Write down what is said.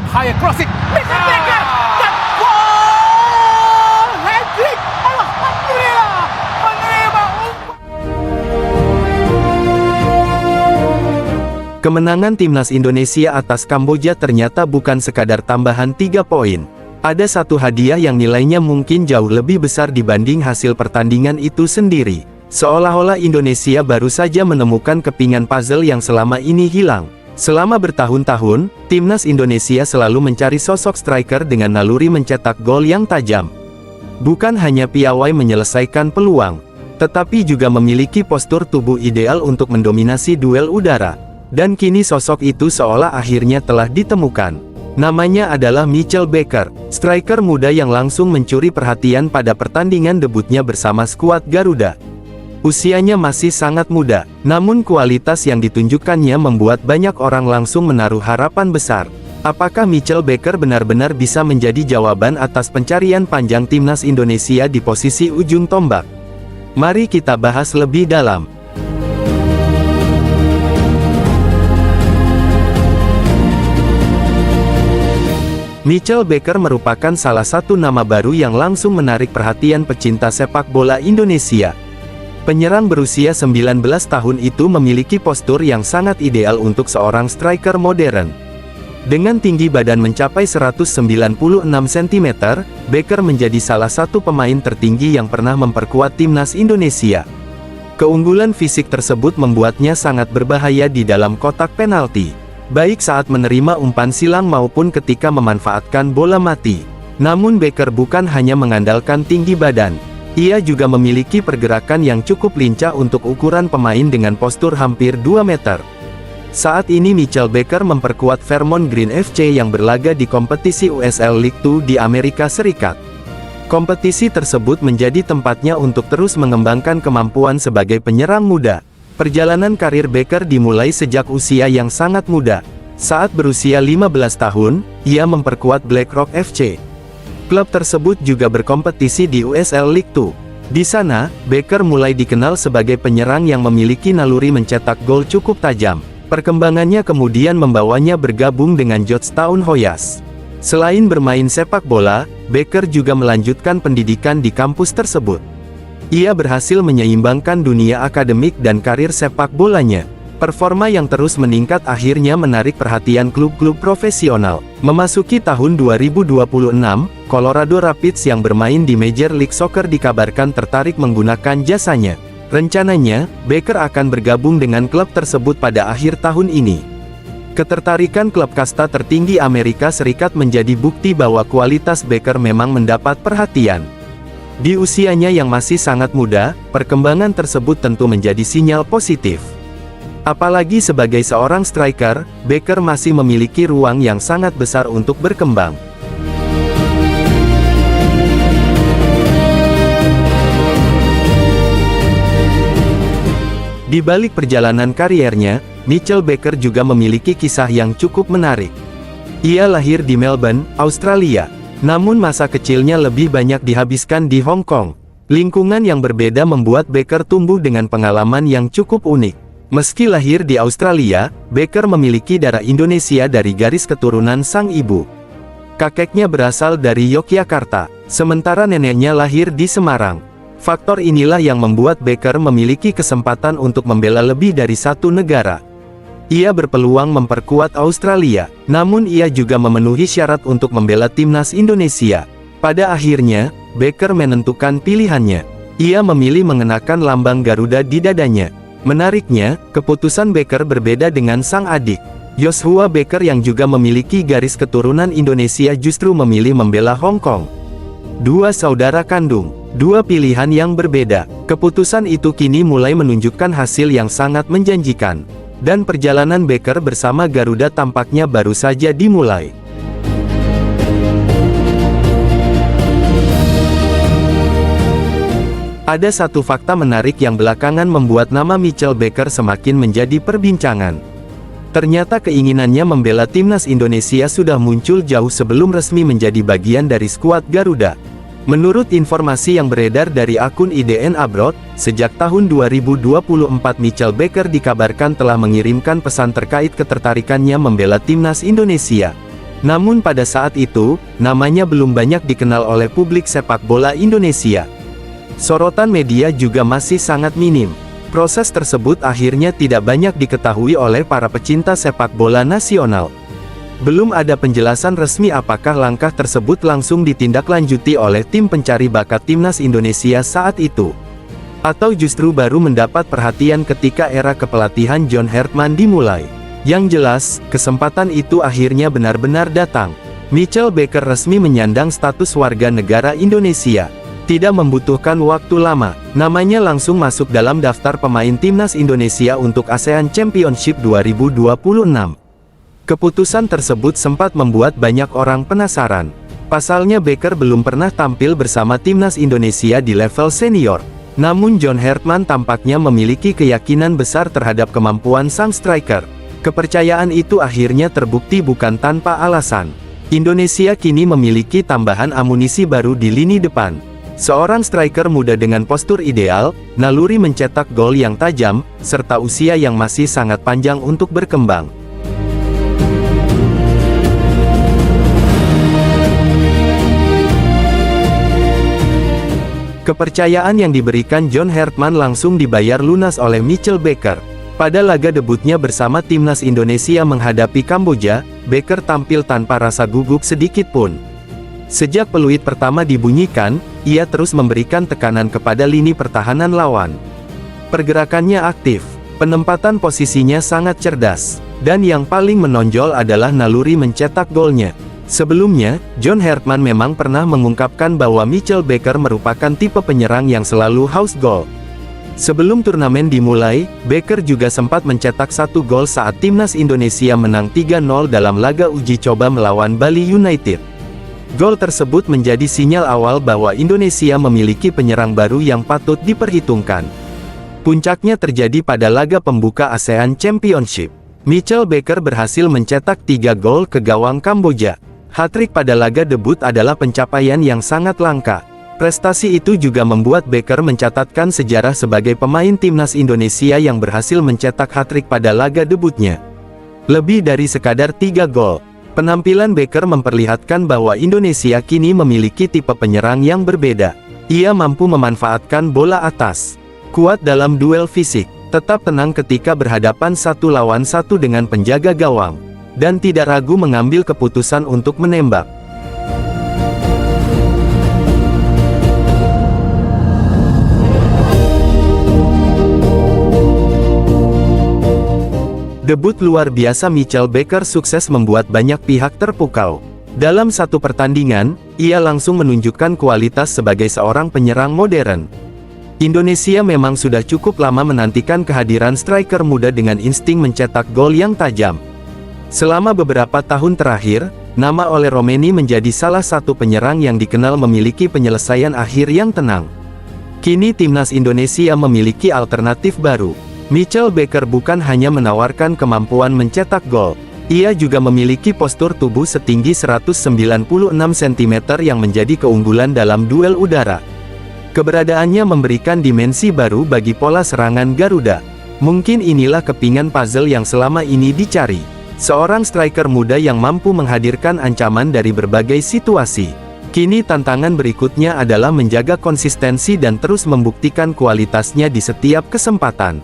Bahaya crossing. Mitchell Baker dan gol! Hat-trick! Alhamdulillah menerima Kemenangan timnas Indonesia atas Kamboja ternyata bukan sekadar tambahan 3 poin. Ada satu hadiah yang nilainya mungkin jauh lebih besar dibanding hasil pertandingan itu sendiri. Seolah-olah Indonesia baru saja menemukan kepingan puzzle yang selama ini hilang. Selama bertahun-tahun, timnas Indonesia selalu mencari sosok striker dengan naluri mencetak gol yang tajam. Bukan hanya piawai menyelesaikan peluang, tetapi juga memiliki postur tubuh ideal untuk mendominasi duel udara. Dan kini sosok itu seolah akhirnya telah ditemukan. Namanya adalah Mitchell Baker, striker muda yang langsung mencuri perhatian pada pertandingan debutnya bersama skuad Garuda. Usianya masih sangat muda, namun kualitas yang ditunjukkannya membuat banyak orang langsung menaruh harapan besar. Apakah Mitchell Baker benar-benar bisa menjadi jawaban atas pencarian panjang timnas Indonesia di posisi ujung tombak? Mari kita bahas lebih dalam. Mitchell Baker merupakan salah satu nama baru yang langsung menarik perhatian pecinta sepak bola Indonesia. Penyerang berusia 19 tahun itu memiliki postur yang sangat ideal untuk seorang striker modern. Dengan tinggi badan mencapai 196 cm, Baker menjadi salah satu pemain tertinggi yang pernah memperkuat timnas Indonesia. Keunggulan fisik tersebut membuatnya sangat berbahaya di dalam kotak penalti, baik saat menerima umpan silang maupun ketika memanfaatkan bola mati. Namun Baker bukan hanya mengandalkan tinggi badan. Ia juga memiliki pergerakan yang cukup lincah untuk ukuran pemain dengan postur hampir 2 meter. Saat ini Mitchell Baker memperkuat Vermont Green FC yang berlaga di kompetisi USL League 2 di Amerika Serikat. Kompetisi tersebut menjadi tempatnya untuk terus mengembangkan kemampuan sebagai penyerang muda. Perjalanan karir Baker dimulai sejak usia yang sangat muda. Saat berusia 15 tahun, ia memperkuat BlackRock FC. Klub tersebut juga berkompetisi di USL League 2. Di sana, Baker mulai dikenal sebagai penyerang yang memiliki naluri mencetak gol cukup tajam. Perkembangannya kemudian membawanya bergabung dengan Georgetown Hoyas. Selain bermain sepak bola, Baker juga melanjutkan pendidikan di kampus tersebut. Ia berhasil menyeimbangkan dunia akademik dan karir sepak bolanya. Performa yang terus meningkat akhirnya menarik perhatian klub-klub profesional. Memasuki tahun 2026, Colorado Rapids yang bermain di Major League Soccer dikabarkan tertarik menggunakan jasanya. Rencananya, Baker akan bergabung dengan klub tersebut pada akhir tahun ini. Ketertarikan klub kasta tertinggi Amerika Serikat menjadi bukti bahwa kualitas Baker memang mendapat perhatian. Di usianya yang masih sangat muda, perkembangan tersebut tentu menjadi sinyal positif. Apalagi sebagai seorang striker, Baker masih memiliki ruang yang sangat besar untuk berkembang. Di balik perjalanan kariernya, Mitchell Baker juga memiliki kisah yang cukup menarik. Ia lahir di Melbourne, Australia. Namun masa kecilnya lebih banyak dihabiskan di Hong Kong. Lingkungan yang berbeda membuat Baker tumbuh dengan pengalaman yang cukup unik. Meski lahir di Australia, Baker memiliki darah Indonesia dari garis keturunan sang ibu. Kakeknya berasal dari Yogyakarta, sementara neneknya lahir di Semarang. Faktor inilah yang membuat Baker memiliki kesempatan untuk membela lebih dari satu negara. Ia berpeluang memperkuat Australia, namun ia juga memenuhi syarat untuk membela timnas Indonesia. Pada akhirnya, Baker menentukan pilihannya. Ia memilih mengenakan lambang Garuda di dadanya. Menariknya, keputusan Baker berbeda dengan sang adik. Joshua Baker yang juga memiliki garis keturunan Indonesia justru memilih membela Hong Kong. Dua saudara kandung, dua pilihan yang berbeda. Keputusan itu kini mulai menunjukkan hasil yang sangat menjanjikan. Dan perjalanan Baker bersama Garuda tampaknya baru saja dimulai. Ada satu fakta menarik yang belakangan membuat nama Mitchell Baker semakin menjadi perbincangan. Ternyata keinginannya membela timnas Indonesia sudah muncul jauh sebelum resmi menjadi bagian dari skuad Garuda. Menurut informasi yang beredar dari akun IDN Abroad, sejak tahun 2024 Mitchell Baker dikabarkan telah mengirimkan pesan terkait ketertarikannya membela timnas Indonesia. Namun pada saat itu, namanya belum banyak dikenal oleh publik sepak bola Indonesia. Sorotan media juga masih sangat minim. Proses tersebut akhirnya tidak banyak diketahui oleh para pecinta sepak bola nasional. Belum ada penjelasan resmi apakah langkah tersebut langsung ditindaklanjuti oleh tim pencari bakat timnas Indonesia saat itu, atau justru baru mendapat perhatian ketika era kepelatihan John Hartman dimulai. Yang jelas, kesempatan itu akhirnya benar-benar datang. Mitchell Baker resmi menyandang status warga negara Indonesia. Tidak membutuhkan waktu lama, namanya langsung masuk dalam daftar pemain timnas Indonesia untuk ASEAN Championship 2026. Keputusan tersebut sempat membuat banyak orang penasaran. Pasalnya Baker belum pernah tampil bersama timnas Indonesia di level senior. Namun John Hartman tampaknya memiliki keyakinan besar terhadap kemampuan sang striker. Kepercayaan itu akhirnya terbukti bukan tanpa alasan. Indonesia kini memiliki tambahan amunisi baru di lini depan. Seorang striker muda dengan postur ideal, naluri mencetak gol yang tajam, serta usia yang masih sangat panjang untuk berkembang. Kepercayaan yang diberikan John Hartman langsung dibayar lunas oleh Mitchell Baker. Pada laga debutnya bersama timnas Indonesia menghadapi Kamboja, Baker tampil tanpa rasa gugup sedikit pun. Sejak peluit pertama dibunyikan, ia terus memberikan tekanan kepada lini pertahanan lawan. Pergerakannya aktif, penempatan posisinya sangat cerdas, dan yang paling menonjol adalah naluri mencetak golnya. Sebelumnya, John Hartman memang pernah mengungkapkan bahwa Mitchell Baker merupakan tipe penyerang yang selalu haus gol. Sebelum turnamen dimulai, Baker juga sempat mencetak 1 gol saat timnas Indonesia menang 3-0 dalam laga uji coba melawan Bali United. Gol tersebut menjadi sinyal awal bahwa Indonesia memiliki penyerang baru yang patut diperhitungkan. Puncaknya terjadi pada laga pembuka ASEAN Championship. Mitchell Baker berhasil mencetak 3 gol ke gawang Kamboja. Hat-trick pada laga debut adalah pencapaian yang sangat langka. Prestasi itu juga membuat Baker mencatatkan sejarah sebagai pemain timnas Indonesia yang berhasil mencetak hat-trick pada laga debutnya. Lebih dari sekadar 3 gol, penampilan Baker memperlihatkan bahwa Indonesia kini memiliki tipe penyerang yang berbeda. Ia mampu memanfaatkan bola atas, kuat dalam duel fisik, tetap tenang ketika berhadapan 1 lawan 1 dengan penjaga gawang, dan tidak ragu mengambil keputusan untuk menembak. Debut luar biasa Mitchell Baker sukses membuat banyak pihak terpukau. Dalam satu pertandingan, ia langsung menunjukkan kualitas sebagai seorang penyerang modern. Indonesia memang sudah cukup lama menantikan kehadiran striker muda dengan insting mencetak gol yang tajam. Selama beberapa tahun terakhir, nama Ole Romeni menjadi salah satu penyerang yang dikenal memiliki penyelesaian akhir yang tenang. Kini timnas Indonesia memiliki alternatif baru. Mitchell Baker bukan hanya menawarkan kemampuan mencetak gol, ia juga memiliki postur tubuh setinggi 196 cm yang menjadi keunggulan dalam duel udara. Keberadaannya memberikan dimensi baru bagi pola serangan Garuda. Mungkin inilah kepingan puzzle yang selama ini dicari. Seorang striker muda yang mampu menghadirkan ancaman dari berbagai situasi. Kini tantangan berikutnya adalah menjaga konsistensi dan terus membuktikan kualitasnya di setiap kesempatan.